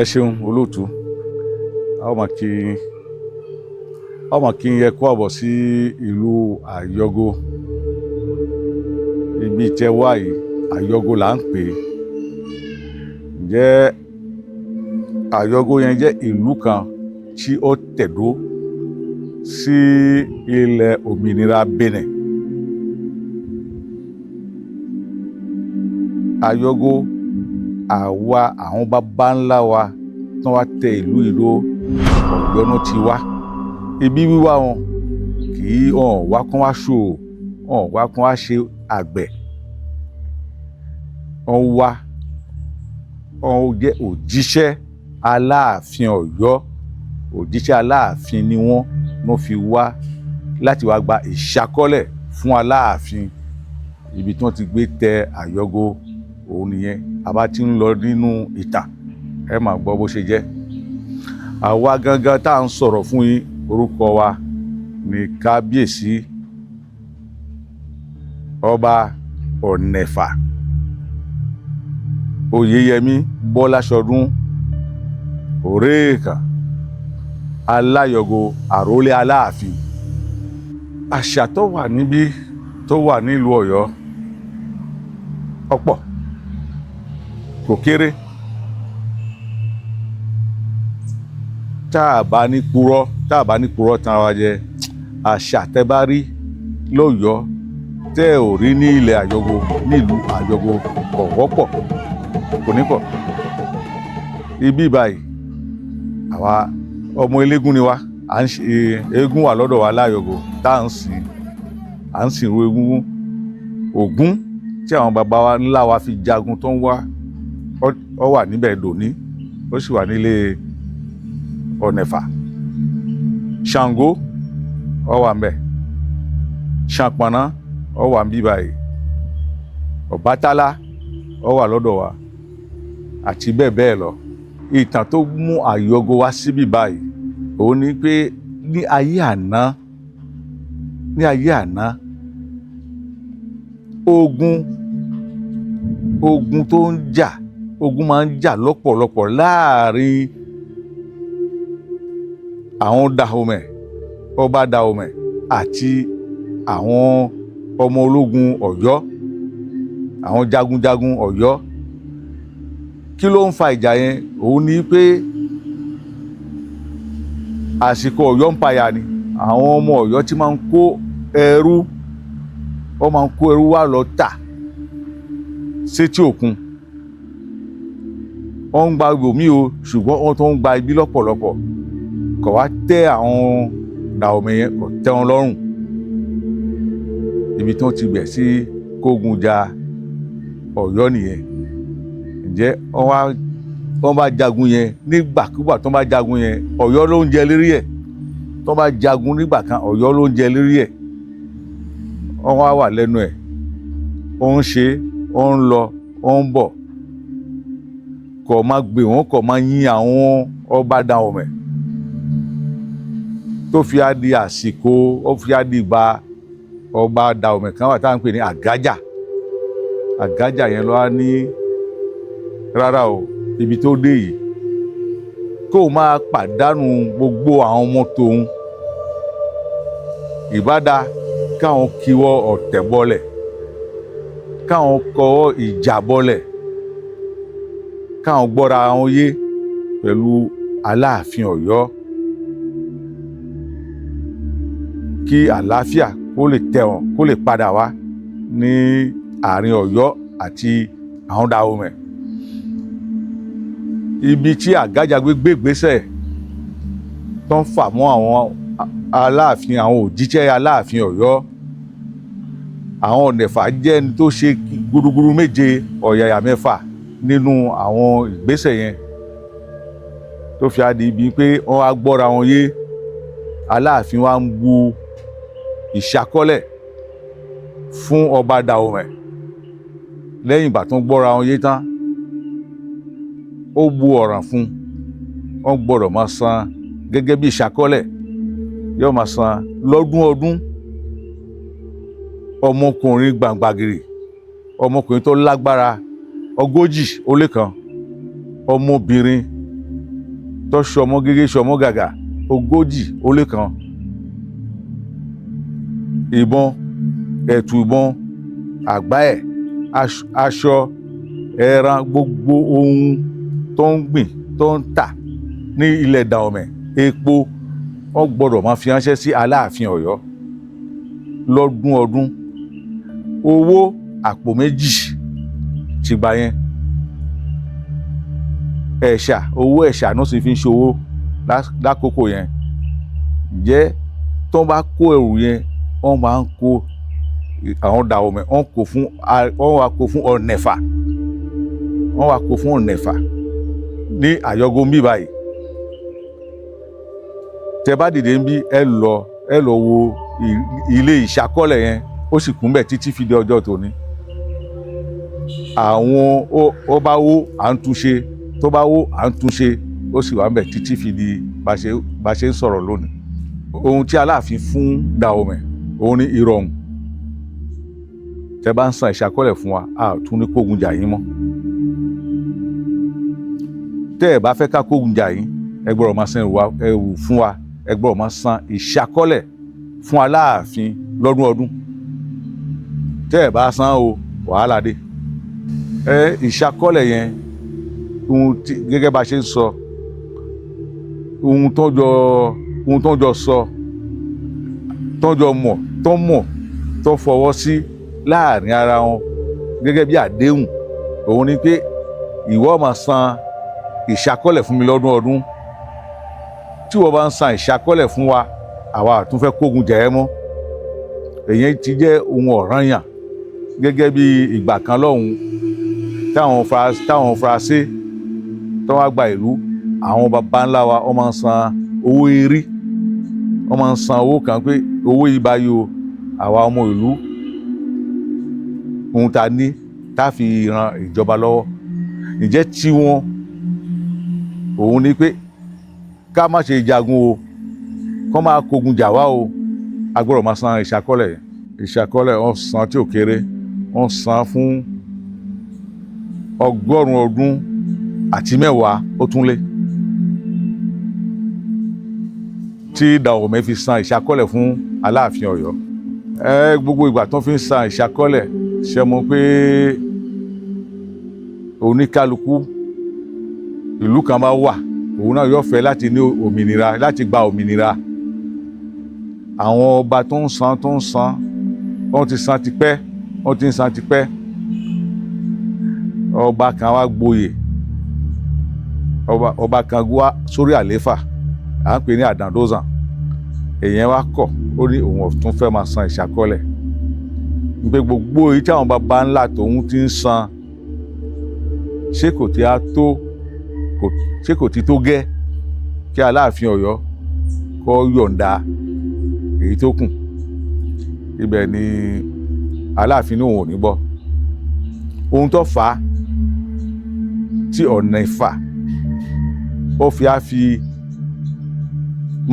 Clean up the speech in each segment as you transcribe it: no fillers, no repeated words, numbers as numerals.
ẹ ṣeun olóòtú a ó máa kí ẹ kú àbọ̀ sí ìlú Àyọgò. Ibi tẹ́ wá yìí Àyọgò là ń pè é. Ǹjẹ́ Àyọgò yẹn jẹ́ ìlú kan tí ó tẹ̀dó sí ilẹ̀ òmìnira Benin. Àyọgò àwa àwọn baba ńlá wa tí wọ́n tẹ ìlú ìlú Ọ̀yọ́ náà ti wá. Ibi wíwá wọn kì í wá kán wá ṣòwò, wá kán wá ṣe àgbẹ̀. Wọ́n wá wọ́n jẹ́ òjíṣẹ́ Aláàfin Ọ̀yọ́. Òjíṣẹ́ Aláàfin ni wọ́n fi wá láti wá gba ìṣàkọ́lẹ̀ fún Aláàfin. Ibi tí wọ́n ti gbé tẹ Àyọgò òun nìyẹn. Àbá tí ń lọ nínú ìtàn ẹ máa gbọ́ bó ṣe jẹ́. Àwa gangan tá à ń sọ̀rọ̀ fún yín, orúkọ wa ní Kábíyèsí Ọba Ọ̀nẹ̀fà Oyèyẹmí Bọ́láṣọdún Òréèkàn Aláyọgò àrólé Aláàfin. Àṣà tó wà níbí tó wà nílùú Ọ̀yọ́ ọ̀pọ̀ kò kéré. Tá a bá ní purọ́ tán wa jẹ, àṣà tẹ́ bá rí lọ́yọ́ tẹ́ ò rí ní ilẹ̀ Àyọgò, nílùú Àyọgò kò wọ́pọ̀, kò ní pọ̀. Ibi báyìí àwa ọmọ eléégún ni wá. Eégún wà lọ́dọ̀ wa láyọgò tá à ń sìn ru eégún. Ògún tí àwọn baba wa ńlá wa fi jagun tó ń wá ó wà níbẹ̀ dòní, ó sì wà nílé Ọ̀nẹ̀fà. Ṣàngó ó wà ńbẹ̀, Ṣànpọ̀nná ó wà ńbí báyìí, Ọbàtálá ó wà lọ́dọ̀ wa àti bẹ́ẹ̀ bẹ́ẹ̀ lọ. Ìtàn tó mú Àyọgò wá síbí báyìí òun ni pé ní ayé àná ogun tó ń jà, ogun máa ń jà lọ́pọ̀lọpọ̀ láàrin àwọn Dahomey, ọba Dahomey àti àwọn ọmọ ológun Ọ̀yọ́, àwọn jagunjagun Ọ̀yọ́. Kí ló ń fa ìjà yẹn? Òun ni pé àsìkò Ọ̀yọ́ ń payà ni. Àwọn ọmọ Ọ̀yọ́ tí máa ń kó ẹrú, wọ́n máa ń kó ẹrú wá lọ tà sétí òkun. Wọ́n ń gba ibòmíì o, ṣùgbọ́n wọ́n tó ń gba ibi lọ́pọ̀lọpọ̀. Kò wá tẹ́ àwọn Dahomey yẹn, kò tẹ́ wọn lọ́rùn. Ibi tí wọ́n ti bẹ̀ sí kógun ja Ọ̀yọ́ nìyẹn. Ǹjẹ́ wọ́n bá jagun yẹn nígbàkúgbà tó bá jagun yẹn, Ọ̀yọ́ ló ń jẹ lérí ẹ̀. Tó bá jagun nígbà kan, Ọ̀yọ́ ló ń jẹ lérí ẹ̀. Wọ́n wá wà lẹ́nu ẹ̀, ó ń ṣe, ó ń lọ, ó ń bọ̀. Kò máa gbé wọn, kò máa yín àwọn ọba Dahomey. Tó fi á di àsìkò, ó fi á di ìgbà ọba Dahomey kan wà tá à ń pè ní Àgájà. Àgájà yẹn ló wá ní rárá o, ibi tó dé yìí kó o máa pàdánù gbogbo àwọn ọmọ tòun. Ìbádá káwọn kíwọ́ ọ̀tẹ̀ bọ́lẹ̀, káwọn kọwọ́ ìjà bọ́lẹ̀, káwọn gbọ́ra wọn yé pẹ̀lú Aláàfin Ọ̀yọ́, kí àlàáfíà kó lè tẹ̀wọ̀n, kó lè padà wá ní àárín Ọ̀yọ́ àti àwọn Dahomey. Ibi tí Àgájà gbé ìgbésẹ̀ tó ń fà mọ́ àwọn Aláàfin, àwọn òjíṣẹ́ Aláàfin Ọ̀yọ́. Àwọn Ọ̀nẹ̀fà jẹ́ ẹni tó ṣe gúdúgúdú méje ọ̀yàyà mẹ́fà nínú àwọn ìgbésẹ̀ yẹn, tó fi á di ibi pé wọ́n á gbọ́ra wọn yé. Aláàfin wa ń bu ìṣàkọ́lẹ̀ fún ọba Dahomey. Lẹ́yìn ìgbà tó ń gbọ́ra wọn yé tán, ó bu ọ̀ràn fún. Wọ́n gbọ́dọ̀ máa san gẹ́gẹ́ bí ìṣàkọ́lẹ̀, yóò máa san lọ́dún ọmọkùnrin gbàǹgbàgìrì, ọmọkùnrin tó lágbára 40 ó lé kan, ọmọbìnrin tó ṣọmọ gẹ́gẹ́ ṣọmọ gàgà 141 ìbọn ẹ̀tù ìbọn àgbá ẹ̀ aṣọ ẹran gbogbo ohun tó ń gbìn tó ń tà ní ilẹ̀ Dahomey epo wọ́n gbọ́dọ̀ máa fi ránṣẹ́ sí Aláàfin Ọ̀yọ́ lọ́dún ọdún owó àpò 2 tìgbà yẹn ẹ̀ṣà owó ẹ̀ṣà náà sì fi ń ṣòwò lákòókò yẹn jẹ́ tó bá kó ẹrù yẹn wọ́n máa ń kó àwọn Dahomey wọ́n wá kó fún Ọ̀nẹ̀fà ní Àyọ̀gọ́ bí báyìí tẹ́ bá dìde ń bí ẹ lọ wo ilé ìṣàkọọ́lẹ̀ yẹn ó sì kún bẹ́ẹ̀ títí fi dé ọjọ́ tòní àwọn ó bá wó à ń túnṣe tó bá wó à ń túnṣe ó sì wà ń bẹ̀ títí fi di bá ṣe ń sọ̀rọ̀ lónìí ohun tí Aláàfin fún Dahomey òun ní ìrọ̀rùn tẹ́ bá ń san ìṣàkọọ́lẹ̀ fún wa a tún ní kógun jà yín mọ́ tẹ́ ẹ bá fẹ́ ká kógun jà yín ẹ gbọ́dọ̀ máa san ẹrù fún wa ẹ gbọ́dọ̀ máa san ìṣàkọọ́lẹ̀ fún Aláàfin lọ́dún ọdún tẹ́ ẹ bá san o wàhálà dé ìṣàkọọ́lẹ̀ yẹn gẹ́gẹ́ bá ṣe ń sọ ohun tó jọ sọ tó jọ mọ̀ tó fọwọ́ sí láàrin ara wọn gẹ́gẹ́ bí àdéhùn òun ni pé ìwọ máa san ìṣàkọọ́lẹ̀ fún mi lọ́dún ọdún tí wọ́n bá ń san ìṣàkọọ́lẹ̀ fún wa àwa àtún fẹ́ kógun jà ẹ́ mọ́ èyí ti jẹ́ ohun ọ̀ranyàn gẹ́gẹ́ bí ìgbà kan lọ́hùn táwọn Faransé tó wá gba ìlú àwọn baba ńlá wa wọ́n máa ń san owó erí wọ́n máa ń san owó kan pé owó yìí báyìí o àwa ọmọ ìlú ohun tá a ní tá a fi ran ìjọba lọ́wọ́ ǹjẹ́ tí wọn òun ni pé ká má ṣe jagun o kó máa kógun jà wá o a gbọ́dọ̀ máa san ìṣàkọọ́lẹ̀ wọ́n san tí ò kéré wọ́n san fún 100 ọdún àti 10 ó tún lé tí Dahomey fi san ìṣàkọọ́lẹ̀ fún Aláàfin Ọ̀yọ́ gbogbo ìgbà tó fi ń san ìṣàkọọ́lẹ̀ ṣe mọ̀ pé oníkálukú ìlú kan máa wà òun náà yóò fẹ́ láti ní òmìnira láti gba òmìnira àwọn ọba tó ń san wọ́n ti san tipẹ́ ọba kan wá gboyè ọba kan wá sórí àléfà à ń pè ní Àdàndózàn èèyàn wá kọ̀ ó ní òun tún fẹ́ máa san ìṣàkọọ́lẹ̀ pé gbogbo èyí tí àwọn baba ńlá tòun ti ń san ṣé kò ti tó gẹ́ kí Aláàfin Ọ̀yọ́ kó yọ̀ǹda èyí tó kù ibẹ̀ ni Aláàfin ní òun ò ní gbọ́ ohun tó fà á tí Ọ̀nẹ̀fà ó fi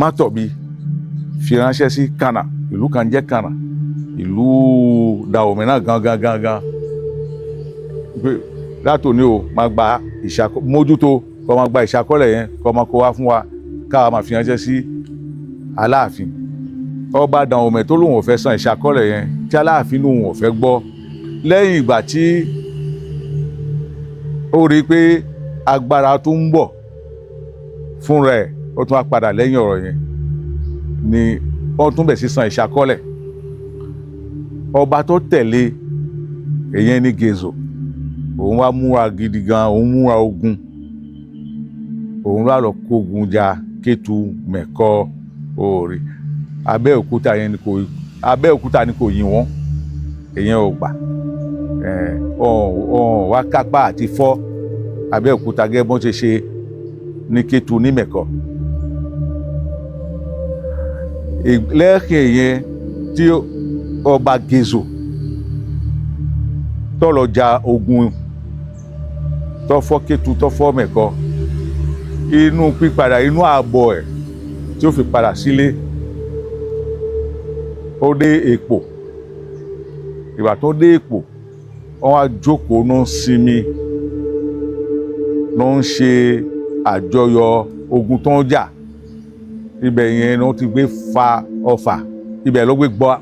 Mátọ̀bí fi ránṣẹ́ sí Kànà ìlú kan jẹ́ Kànà ìlú Dahomey náà gangan pé látòní o máa gba mójútó kó máa gba ìṣàkọọ́lẹ̀ yẹn kó máa kó wá fún wa káwa máa fi ránṣẹ́ sí Aláàfin ọba Dahomey tó lóun ò fẹ́ san ìṣàkọọ́lẹ̀ yẹn tí Aláàfin lóun ò fẹ́ gbọ́ lẹ́yìn ìgbà tí ó rí i pé agbára tó ń bọ̀ fúnra ẹ̀ ó tún wá padà lẹ́yìn ọ̀rọ̀ yẹn ni wọ́n tún bẹ̀ sí san ìṣàkọọ́lẹ̀ ọba tó tẹ̀lé èyẹn ní Gezo òun wá múra gidi gan òun múra ogun òun wá lọ kógun jà Kétu Mẹ̀kọ Òòrì Abẹ́òkúta ni kò yìn wọ́n èyẹn ò gbà wá kápá àti fọ́ Abẹ́òkúta gẹ́gẹ́ bọ́n ṣe ní Kétu ní Mẹ̀kọ lẹ́ẹ̀kìn yẹn tí ọba Gezo tó lọ jà ogun tó fọ́ Kétu tó fọ́ Mẹ̀kọ inú ààbọ̀ ẹ̀ tí ó fi padà sílé ó dé Èpò ìgbà tó dé Èpò wọ́n wá jókòó ló ń sinmi ló ń ṣe àjọyọ̀ ogun tó ń jà ibẹ̀ yẹn ni wọ́n ti gbé fa ọfà ibẹ̀ ló gbé gbọ́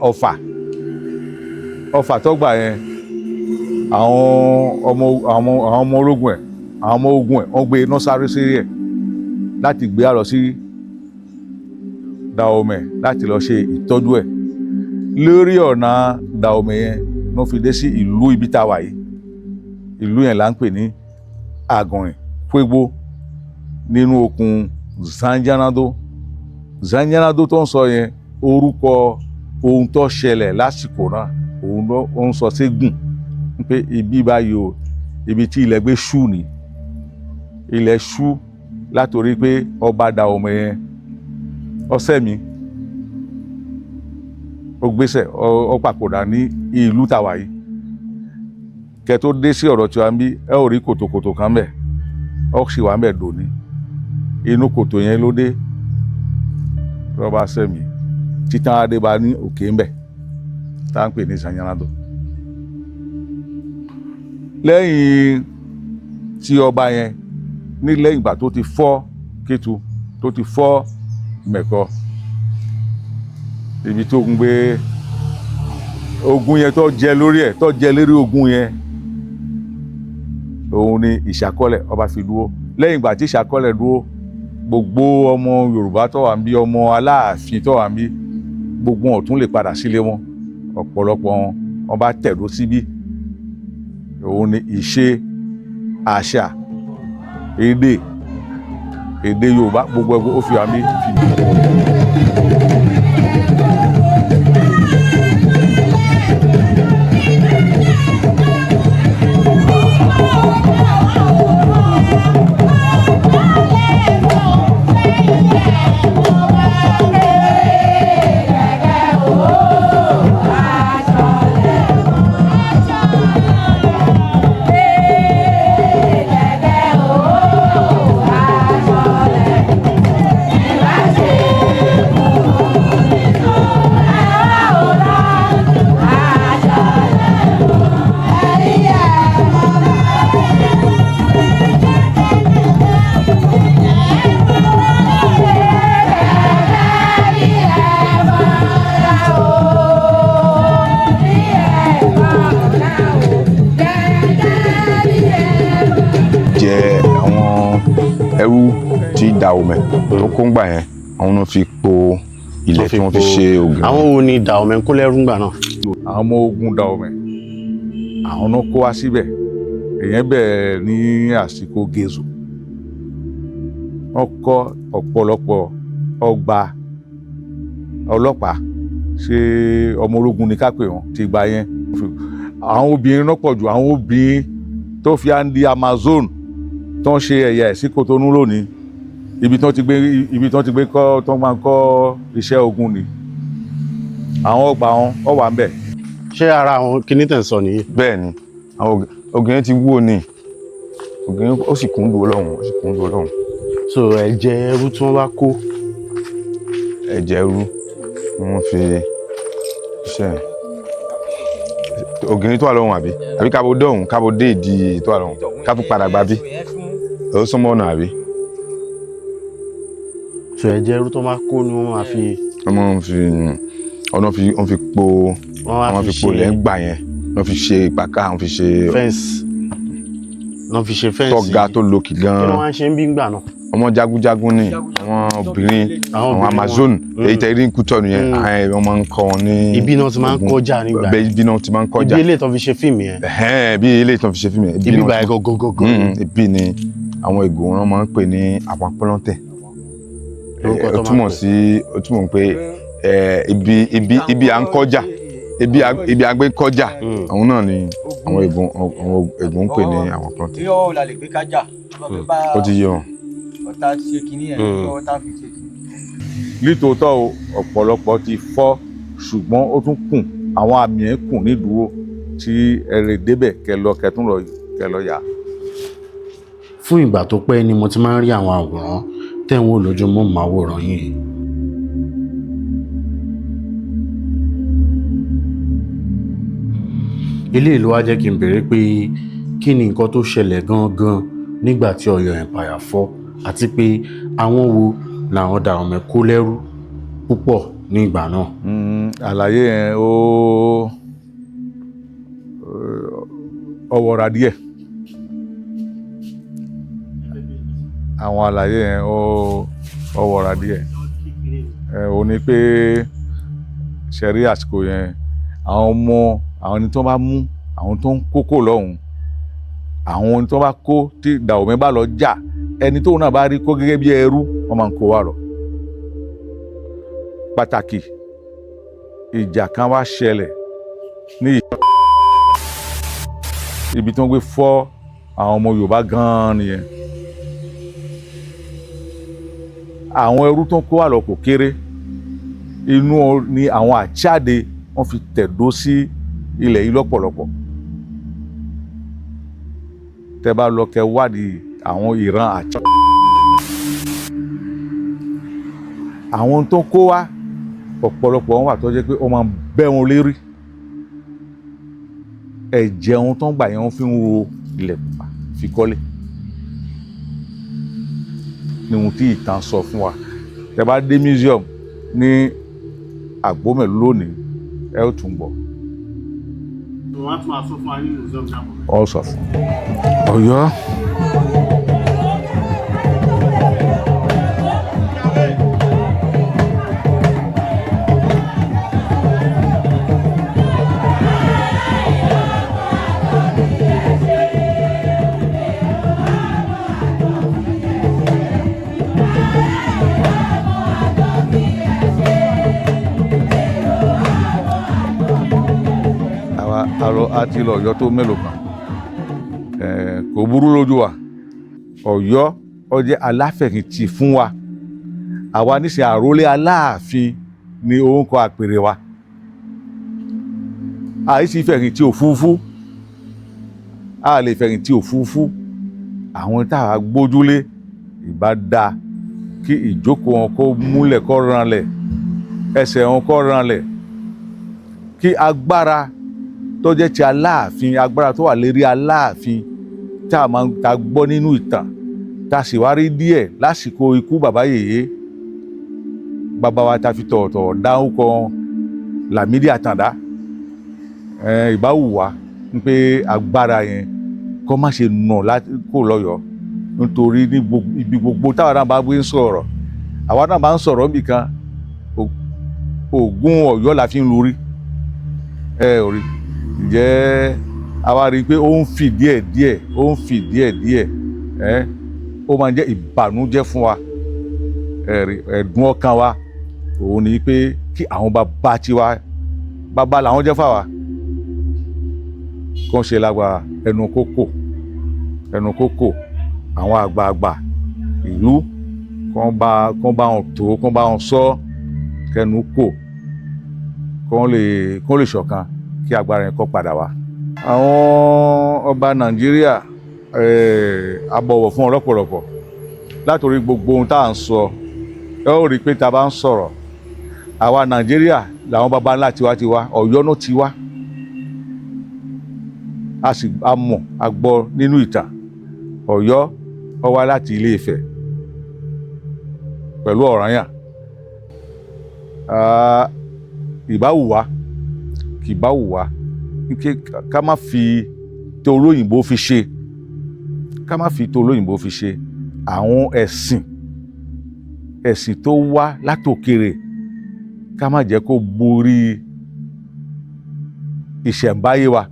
ọfà tó gbà yẹn àwọn ọmọ ológun ẹ̀ àwọn ọmọ ogun ẹ̀ wọ́n gbé nọ́sáré sí ẹ̀ láti gbé àlọ́ sí Dahomey láti lọ ṣe ìtọ́jú ẹ̀ lórí ọ̀nà Dahomey yẹn ló fi dé sí ìlú ibi tá a wà yìí ìlú yẹn là ń pè ní Àgànrìn Pueblo nínú okùn Zanjanado tó ń sọ yẹn orúkọ ohun tó ṣẹlẹ̀ lásìkò náà òun ló ń sọ ségùn pé ibi báyìí o ibi tí ilẹ̀ gbé ṣú ni ilẹ̀ ṣú látòrí pé ọba Dahomey yẹn ọsẹ mi ó gbéṣẹ ó papòdà ní ìlú tàwa yìí kẹ tó dé sí ọ̀rọ̀ tí wàá ń bí ẹ ò rí kòtòkòtò kan bẹ̀ ọ sì wà ń bẹ̀ dòní inú kòtò yẹn ló dé rọba sẹ́mi títàn adébá ní òkè ń bẹ̀ tá à ń pè ní Zanjanado lẹ́yìn tí ọba yẹn ní lẹ́yìn ìgbà tó ti fọ́ Kétu tó ti fọ́ Mẹ̀kọ ibi tó ń gbé ogun yẹn tó jẹ lórí ẹ̀ tó jẹ lérí ogun yẹn òun ni Ìṣàkọ́lẹ̀ ọba fi dúró lẹ́yìn ìgbà tí Ìṣàkọ́lẹ̀ dúró gbogbo ọmọ Yorùbá tó wà ń bí ọmọ Aláàfin tó wà ń bí gbogbo wọn tún lè padà sílé wọn ọ̀pọ̀lọpọ̀ wọn bá tẹ̀dó síbí òun ni ìṣe àṣà èdè Yorùbá gbogbo ẹgbẹ́ ó fi wà mí fi dùn. ẹrú tí Dahomey tó kó ń gbà yẹn àwọn náà fi po ilẹ̀ tí wọ́n fi ṣe ògùn. àwọn wo ni Dahomey kó lẹ́rú ńgbà náà. àwọn ọmọ ogun Dahomey àwọn náà kó wá síbẹ̀ èèyàn bẹ̀rẹ̀ ní àsìkò Gẹ̀ẹ́sù wọ́n kọ́ ọ̀pọ̀lọpọ̀ ọgbà ọlọ́pàá ṣe ọmọ ológun ní kápẹ́ wọn ti gbà yẹn àwọn obìnrin náà pọ̀ jù àwọn obìnrin tó fi à ń di Amazon tó ń ṣe ẹ̀yà ẹ̀ sí Kotonu lónìí ibi tó ti gbé kọ́ tó máa ń kọ́ iṣẹ́ ogun ni àwọn ọgbà wọn ọ wà ń bẹ̀. ṣé ara àwọn kinní tẹ̀ ń sọ nìyí. bẹ́ẹ̀ ni àwọn obìnrin ti wó ni obìnrin ó sì kún dúró lọ́hùn. so ẹ̀jẹ̀ ẹrú tí wọ́n bá kó. ẹ̀jẹ̀ ẹrú ni wọ́n fi ṣe ògìní tó wà lọ́hùn àbí kábo dọ̀hùn kábo dé ìdí tó wà lọ́hùn kábo padà gbà bí ó súnmọ́ ọ̀nà àbí. so ẹ̀jẹ̀ ẹrú tó máa kó ni wọ́n máa fi. wọ́n fi po lẹ́ngbà yẹn wọ́n fi ṣe ìpàkà wọ́n fi ṣe. fẹ́ǹsì tọ́ga tó lókì gan-an. kí ló wá ń ṣe ń bí gbà náà. ọmọ jagunjagun ni àwọn obìnrin àwọn Amazon èyí tẹ rí Kútọ̀nù yẹn wọ́n máa ń kọ́ wọn ní. ibi náà ti máa ń kọjá nígbà yẹn. ibi náà ti máa ń kọjá. ibi eléyìí tó fi ṣe fíìmù yẹn. bí eléyìí tó fi ṣe fíìmù yẹn. ibi báyìí gọgọgọgọ. ibi ni àwọn Ìgbò wọn máa ń pè ní àwọn pọlọntẹ. ó túmọ̀ pé ibi à ń kọjá ibi àgbẹ̀ kọjá àwọn náà ni àwọn Ìgbò ń pè ní àwọn pọlọntẹ. yóò la lè gbé kájà. ó ti yé wọn. ọ̀tá ṣe kínní ẹ̀ ọ̀tá fi ṣe kínní. nítòótọ́ ọ̀pọ̀lọpọ̀ ti fọ́ ṣùgbọ́n ó tún kùn àwọn àmì ẹ̀ kùn nídùúró tí ẹ̀rẹ̀ débẹ̀ kẹlọ yá. fún ìgbà tó pẹ́ ni mo ti máa ń rí àwọn àwòrán tẹ̀wọ̀n lójúmọ́ màwòrán yìí. eléyìí ló wá jẹ́ kí n béèrè pé kí ni nǹkan tó ṣẹlẹ̀ gangan nígbà tí Ọ̀yọ́ Empire fọ́ àti pé àwọn wo làwọn Dahomey kó lẹ́rú púpọ̀ ní ìgbà náà. Àlàyé yẹn ó wọra díẹ̀. Àwọn àlàyé yẹn ó wọra díẹ̀. Ó ní pé ṣẹ̀rí àsìkò yẹn àwọn ẹni tó bá mú àwọn tó ń kókó lọ́hùn, àwọn ẹni tó bá kó tí Dahomey bá lọ jà, ẹni tóun náà bá rí kó gẹ́gẹ́ bí ẹrú wọ́n máa ń kó wá lọ. Pàtàkì ìjà kan wá ṣẹlẹ̀ ní ibi tí wọ́n gbé fọ́ àwọn ọmọ Yorùbá gan-an nìyẹn. Àwọn ẹrú tó ń kó wá lọ kò kéré, inú ni àwọn àjáde wọ́n fi tẹ̀dó sí ilẹ̀ yìí lọ́pọ̀lọpọ̀. Tẹ́ bá lọ kẹ́ wádìí àwọn ìran àjáde. Àwọn tó ń kó wá ọ̀pọ̀lọpọ̀ wọn wà tó jẹ́ pé wọ́n máa ń bẹ́ wọn lérí. Ẹ̀jẹ̀ wọn tó ń gbà yẹn wọ́n fi ń ro ilẹ̀ pupa fi kọ́lé. Ní ohun tí ìtàn sọ fún wa. Tẹ́ bá dé museum ní Àgbómẹ̀ lónìí ẹ ó tún gbọ́. wọ́n á tún máa sọ fún wa ní museum náà. Ọ sọ fún Ọ̀yọ́. Àti lọ Ọ̀yọ́ tó mélòó kan kò burú lójú wa. Ọ̀yọ́ ó jẹ́ aláfẹ̀yìntì fún wa. Àwa níṣẹ́ àrólé Aláàfin ni orúkọ àpèrè wa. Àìsí fẹ̀yìntì òfúrufú, a lè fẹ̀yìntì òfúrufú. Àwọn táwa gbójúlé ìbá dáa kí ìjókòó wọn kó múlẹ̀ kó ranlẹ̀, ẹsẹ̀ wọn kó ranlẹ̀, kí agbára tó jẹ́ ti Aláàfin, agbára tó wà lérí Aláàfin tá a máa ń ta gbọ́ nínú ìtàn, tá a sì wá rí díẹ̀ lásìkò ikú bàbá Yèyé. Bàbá wa ta fi tọ̀ọ̀tọ̀ dáhùkọ Lámídì Àtàndá. Ìbá wù wá pé agbára yẹn kó má ṣe nà kó lọ́yọ̀ọ́, nítorí ní ibi gbogbo táwa náà bá gbé ń sọ̀rọ̀, àwa náà bá ń sọ̀rọ̀ níbì kan, Ògún Ọ̀yọ́ la fi ń lórí. Orí ǹjẹ́ a wá rí i pé ó ń fì díẹ̀, ó máa ń jẹ́ ìbànújẹ́ fún wa. Ẹ̀dùn ọkàn wa òun ni pé kí àwọn bàbá tiwa, bàbá làwọn jẹ́ fáwa, kó ń ṣe lágbára ẹnu kókò àwọn àgbààgbà ìlú kó bá wọn tó, kó bá wọn sọ kẹnu kò, kó lè ṣọ̀kan kí agbára yẹn kó padà wá. Àwọn ọba Nàìjíríà a bọ̀wọ̀ fún wọn lọ́pọ̀lọpọ̀ látòrí gbogbo ohun tá à ń sọ. Ẹ ó rí i pé tá a bá ń sọ̀rọ̀, àwa Nàìjíríà làwọn baba ńlá tiwa Ọ̀yọ́ náà ti wá. A mọ̀ a gbọ́ nínú ìtàn Ọ̀yọ́ ó wá láti Ilé Ifẹ̀ pẹ̀lú Ọ̀rànyàn. Ìbá wù wá ká má fi tó olóyìnbó fi ṣe, àwọn ẹ̀sìn tó wá látòkèrè ká má jẹ́ kó borí ìṣẹ̀ǹbáyé wa.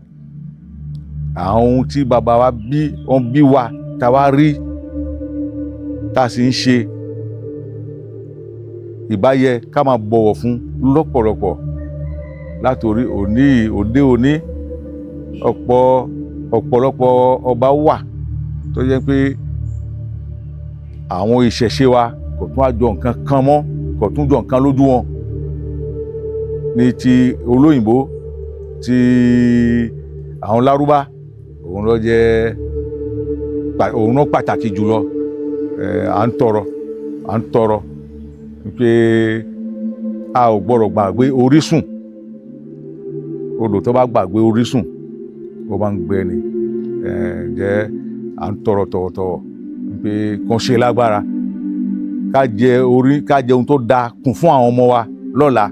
Àwọn ohun tí bàbá wa wọ́n bí wa tá wá rí tá a sì ń ṣe, ìbáyẹ ká máa bọ̀wọ̀ fún lọ́pọ̀lọpọ̀. Látòrí òde òní ọ̀pọ̀lọpọ̀ ọba wà tó jẹ́ pé àwọn ìṣẹ̀ṣe wa kò tún àjọ nǹkan kan mọ́, kò tún jọ nǹkan lójú wọn. Ní ti olóyìnbó, ti àwọn Lárúbá, òun náà pàtàkì jùlọ. À ń tọrọ pé a ò gbọ́dọ̀ gbàgbé orísun. Odò tó bá gbàgbé orísun ó máa ń gbẹ ni. Jẹ́ à ń tọrọ tọ̀wọ̀tọ̀wọ̀ pé pé kàn ṣe lágbára ká jẹ ohun tó dáa kún fún àwọn ọmọ wa lọ́la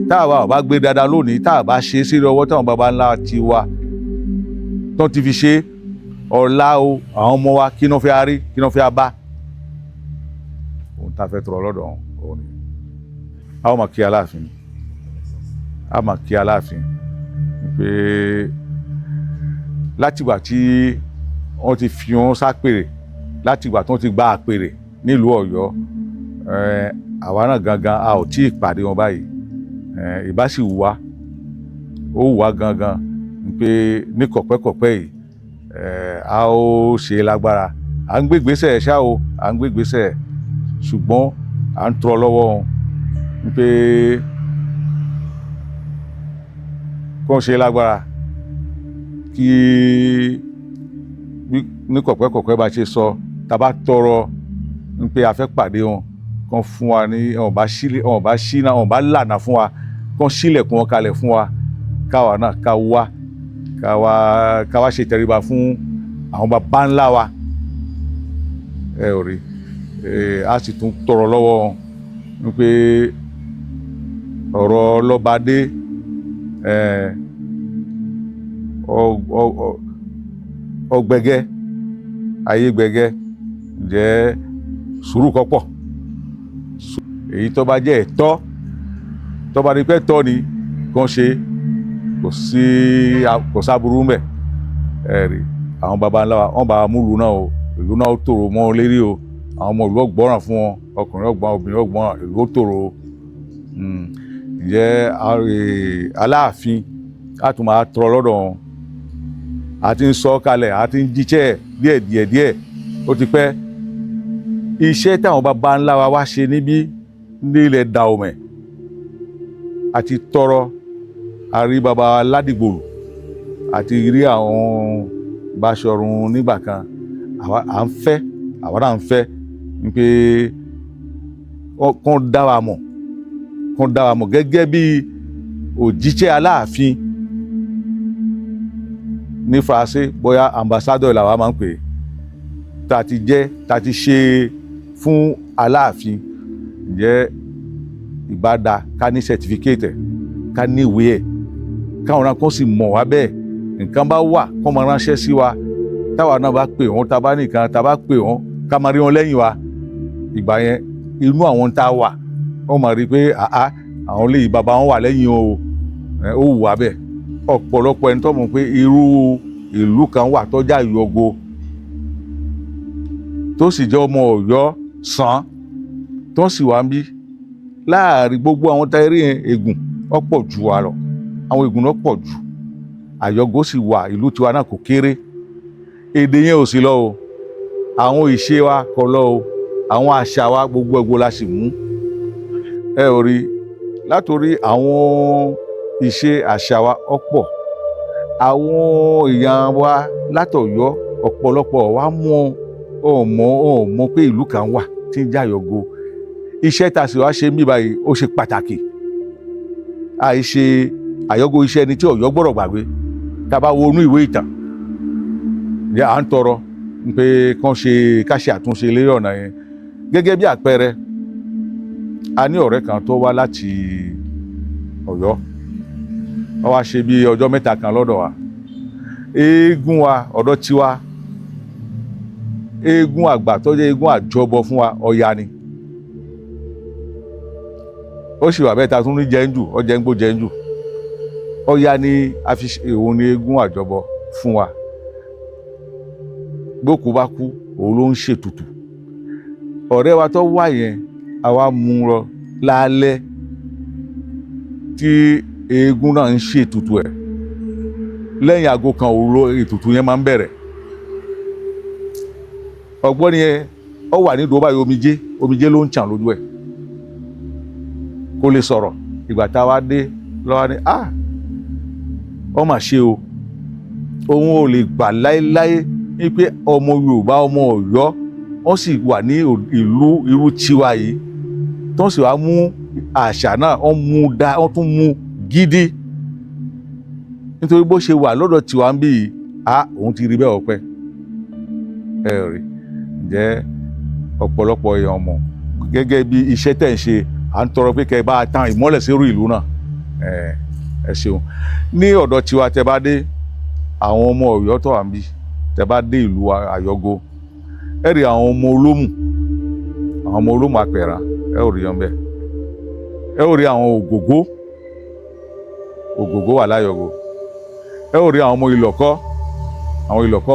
tá a bá gbé dáadáa lónìí tá a bá ṣe sí ọwọ́ táwọn baba ńlá ti wa tó ti fi ṣe ọ̀la o àwọn ọmọ wa kí náà fẹ́ rí kí náà fẹ́ bá ohun tá a fẹ́ tọrọ lọ́dọ̀ òun ni a ó máa kí Aláàfin pé látìgbà tí wọ́n ti fi wọn sápèrè látìgbà tí wọ́n ti gba àpèrè nílùú Ọ̀yọ́ àwa náà gangan a ò tí ì pàdé wọn báyìí ìbá sì wù wá ó wù wá gangan pé ní kọ̀pẹ́kọ̀pẹ́ yìí a ó ṣe lágbára à ń gbégbésẹ̀ ṣá o à ń gbégbésẹ̀ ṣùgbọ́n à ń tọrọ lọ́wọ́ wọn pé kó ṣe lágbára kí ní kọ̀pẹ́kọ̀pẹ́ bá ṣe sọ tá a bá tọrọ pé a fẹ́ pàdé wọn kán fún wa ní wọn bá lànà fún wa kán sílẹ̀kùn wọn kalẹ̀ fún wa káwa náà ká wá ṣe tẹríba fún àwọn baba ńlá wa ẹ ò rí a sì tún tọrọ lọ́wọ́ wọn wípé ọ̀rọ̀ lọ́badé ọgbẹgẹ ayé gbẹgẹ jẹ́ sùúrù kọ́pọ̀ èyí tó bá jẹ́ ẹ̀tọ́ tó bá rí pé tọ́ ni kàn ṣe kò sáburú mbẹ̀ ẹ̀rí àwọn baba ńlá wa wọ́n bá múlùú náà o ìlú náà ó tòrò mọ́ ọ lérí o àwọn ọmọ ìlú ọgbọ́ràn fún wọn ọkùnrin ọgbọ́n obìnrin ọgbọ́ràn ìlú ó tòrò o ǹjẹ́ Aláàfin á tún máa tọrọ lọ́dọ̀ wọn a ti ń sọ kalẹ̀ a ti ń jíṣẹ́ díẹ̀ ó ti pẹ́ iṣẹ́ táwọn baba ńlá wa wá ṣe níbí nílẹ̀ Dahomey àti tọrọ àrí baba Ládìgbòlù àti rí àwọn Báṣọ̀run nígbà kan àwa náà ń fẹ́ pé kán dá wa mọ̀ gẹ́gẹ́ bí òjíṣẹ́ Aláàfin ní Faransé bóyá ambassador làwa máa ń pè tá a ti ṣe fún Aláàfin ǹjẹ́ ìbáda ká ní certificate ká ní ìwé ẹ̀ káwọn náà kàn sì mọ̀ wá bẹ́ẹ̀ nǹkan bá wà kán máa ránṣẹ́ sí wa táwa náà bá pè wọ́n tá a bá nìkan tá a bá pè wọ́n ká máa rí wọn lẹ́yìn wa ìgbà yẹn inú àwọn tá a wà wọ́n máa rí i pé àwọn lè bàbá wọn wà lẹ́yìn o ó wù wá bẹ́ẹ̀ ọ̀pọ̀lọpọ̀ ẹni tó mọ̀ pé irú ìlú kan wà tọ́jà Ìyọ̀gò tó sì jẹ́ ọmọ Ọ̀yọ́ sàn tó sì wá ń bí láàrin gbogbo àwọn táyé yẹn ègùn ọ̀pọ̀ jù wa lọ àwọn ègùn náà pọ̀ jù Àyọ̀gò sì wà ìlú tiwa náà kò kéré èdè yẹn ò sí lọ o àwọn ìṣe wa kò lọ o àwọn àṣà wa gbogbo ẹgbó la sì mú ẹ ò rí látòrí àwọn ìṣe àṣà wa ọ̀pọ̀ àwọn èèyàn wa látọ̀yọ́ ọ̀pọ̀lọpọ̀ wa mọ̀ pé ìlú kan wà tí ń jẹ́ Àyọ̀gò iṣẹ́ tá a sì wá ṣe ń bí báyìí ó ṣe pàtàkì àìṣe Àyọ̀gò iṣẹ́ ni tí Ọ̀yọ́ gbọ́dọ̀ gbàgbé tá a bá wo inú ìwé ìtàn à ń tọrọ pé ká ṣe àtúnṣe lórí ọ̀nà yẹn gẹ́gẹ́ bí àpẹẹrẹ a ní ọ̀rẹ́ kan tó wá láti Ọ̀yọ́ wọ́n wá ṣe bí ọjọ́ mẹ́ta kan lọ́dọ̀ wa eégún wa ọ̀dọ̀ tiwa eégún àgbà tó jẹ́ eégún àjọbọ fún wa Ọya ni ó sì wà bẹ́ẹ̀ ta tún ní jẹ́ńjù ọjà ń gbó jẹ́ńjù Ọya ni a fi òun ní eégún àjọbọ fún wa gbókù bá kú òun ló ń ṣètùtù ọ̀rẹ́ wa tó wà yẹn àwa mú lọ lálẹ́ tí eégún náà ń ṣètùtù ẹ̀ lẹ́yìn aago kan òru ètùtù yẹn máa ń bẹ̀rẹ̀ ọ̀gbọ́n yẹn ó wà ní ìdúró báyìí omijé ló ń ṣàn lójú ẹ̀ kó lè sọ̀rọ̀ ìgbà tá a wá dé lọ́wọ́ ni ó mà ṣe o òun ò lè gbà láéláé wípé ọmọ Yorùbá ọmọ Ọ̀yọ́ wọ́n sì wà ní ìlú irú tiwa yìí tó sì wá mú àṣà náà wọ́n tún mú gidi nítorí bó ṣe wà lọ́dọ̀ tiwa ń bí yìí òun ti rí bẹ́ẹ̀ ọpẹ́ ẹ rí jẹ́ ọ̀pọ̀lọpọ̀ èèyàn mọ̀ gẹ́gẹ́ bí iṣẹ́ tẹ̀ ń ṣe à ń tọrọ pé kẹ́ ẹ bá tan ìmọ́lẹ̀ sí irú ìlú náà ẹ ṣeun. Ní ọ̀dọ̀ tiwa tẹ bá dé àwọn ọmọ Ọ̀yọ́ tó wà níbí tẹ bá dé ìlú Àyọ̀gó ẹ rí àwọn ọmọ olómù àpẹ̀rà ẹ ò rí wọn bẹ́ẹ̀ ẹ ò rí àwọn ògògó wà láyọ̀gó ẹ ò rí àwọn ọmọ ìlọ̀kọ́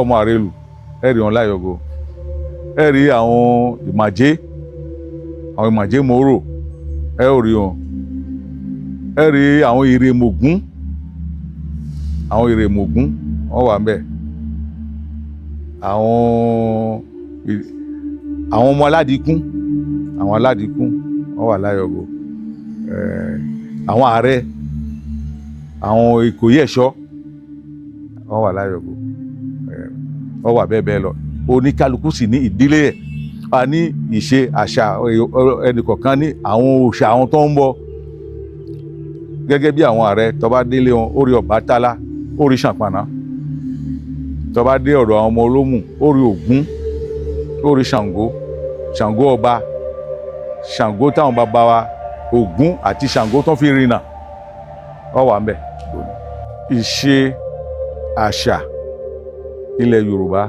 ọmọ àrèlù ẹ rí wọn láyọ̀gó ẹ rí àwọn ìmàjé mòrò ẹ ò rí wọn ẹ rí àwọn ìrèmọ̀gún wọn wà ńbẹ̀ àwọn ọmọ aládìkún wọn wà láyọ̀gó àwọn ààrẹ àwọn Ìkòyí ẹ̀ṣọ́ wọn wà láyọ̀gó wọn wà bẹ́ẹ̀ lọ oníkálukú sì ní ìdílé ẹ̀ a ní ìṣe àṣà ẹnìkọ̀ọ̀kan ní àwọn òòṣà àwọn tó ń bọ̀ gẹ́gẹ́ bí àwọn ààrẹ tó bá délé wọn ó rí Ọbàtálá ó rí Ṣànpàná tó bá dé ọ̀dọ̀ àwọn ọmọ Olómù ó rí Ògún ó rí Ṣàngó ọba Ṣàngó táwọn bàbá wa Ògún àti Ṣàngó tó fi rìnà ó wà ńbẹ̀. Ìṣe àṣà ilẹ̀ Yorùbá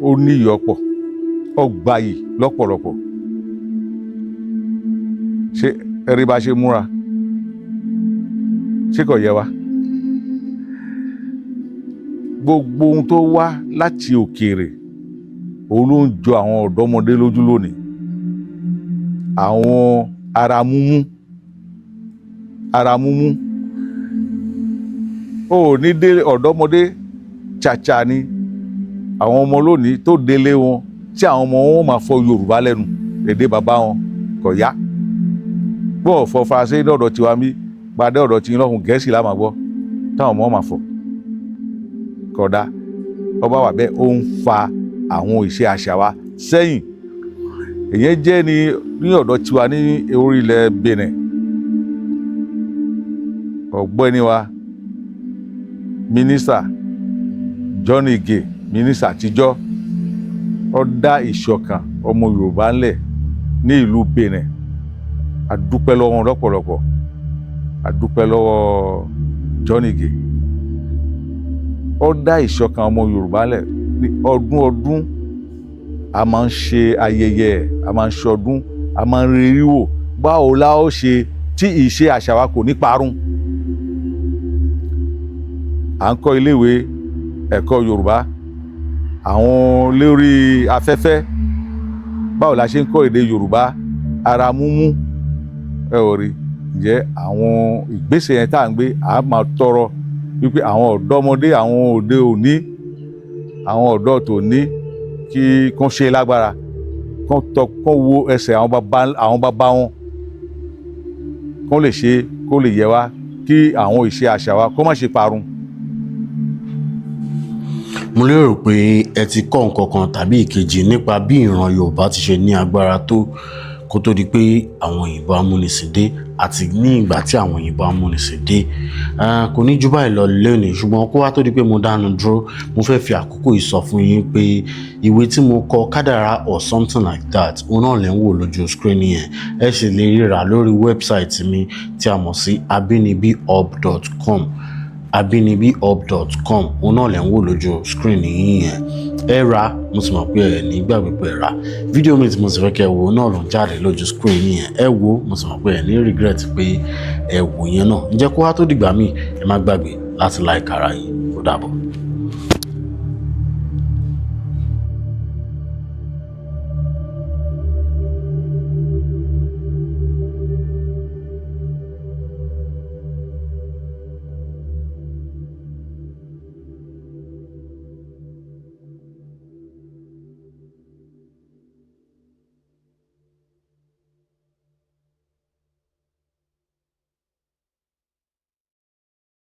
ó ní ìyọ́pọ̀ ó gbayì lọ́pọ̀lọpọ̀ ṣé ẹ̀rí bá ṣe múra ṣé kò yẹ wa gbogbo ohun tó wá láti òkèèrè òun ló ń jọ àwọn ọ̀dọ́mọdé lójú lónìí àwọn ara múmú ó ní dé ọ̀dọ́mọdé chàchà ni àwọn ọmọ lónìí tó délé wọn tí àwọn ọmọ wọn máa fọ Yorùbá lẹ́nu èdè bàbá wọn kò yá bọ́ọ̀ fọ Faransé lọ́dọ̀ tiwa mí gbadé ọ̀dọ̀ tí lọ́hùn Gẹ̀ẹ́sì la máa gbọ́ táwọn ọmọ máa fọ kódà ọba wà bẹ́ẹ̀ ó ń fa àwọn ìṣe àṣà wa sẹ́yìn èyí jẹ́ ní ọ̀dọ̀ tiwa ní orílẹ̀ Benin ọ̀gbẹ́ni wa mínísítà John Ige mínísítà àtijọ́ ó dá ìṣọ̀kan ọmọ Yorùbá ńlẹ̀ ní ìlú Benin adúpẹ́ lọ́wọ́ wọn lọ́pọ̀lọpọ̀ adúpẹ́ lọ́wọ́ John Ige ó dá ìṣọ̀kan ọmọ Yorùbá ńlẹ̀ ní ọdún a máa ń ṣe ayẹyẹ a máa ń ṣọdún a máa ń rírí wò báwo la ó ṣe tí ìṣe àṣà wa kò ní parun à ń kọ́ iléèwé ẹ̀kọ́ Yorùbá àwọn lórí afẹ́fẹ́ báwo la ṣe ń kọ́ èdè Yorùbá ara múmú ẹ ò rí ǹjẹ́ àwọn ìgbésẹ̀ yẹn tá à ń gbé à máa tọrọ wípé àwọn ọ̀dọ́mọdé àwọn òde òní àwọn ọ̀dọ́ tòní kí kán ṣe lágbára kán wo ẹsẹ̀ àwọn bàbá wọn kán lè ṣe kó lè yẹ wá kí àwọn ìṣe àṣà wa kó má ṣe parun. mo lérò pé ẹ ti kọ́ nǹkan kan tàbí ìkejì nípa bí ìran Yorùbá ti ṣe ní agbára tó kó tó di pé àwọn òyìnbó amúnisìn dé àti ní ìgbà tí àwọn òyìnbó amúnisìn dé kò ní jù báyìí lọ lónìí ṣùgbọ́n kó wá tó di pé mo dánu dúró mo fẹ́ fi àkókò yìí sọ fún yín pé ìwé tí mo kọ Kádàrá or something like that òun náà lè ń wò lójú screen yẹn ẹ sì lè ríra lórí wẹ́bsáìtì mi tí a mọ̀ sí abinibihub.com abinibihub.com òun náà lè ń wò lójú screen yín yẹn ẹ ra mo sì mọ̀ pé ẹ ní gbàgbé pé ẹ ra fídíò mi tí mo sì fẹ́ kẹ́ wo náà ló ń jáde lójú screen yín yẹn ẹ wo mo sì mọ̀ pé ẹ ní regret pé ẹ wò yẹn náà ǹjẹ́ kó wá tó dìgbà míì ẹ má gbàgbé láti like ara yín ó dàbọ̀.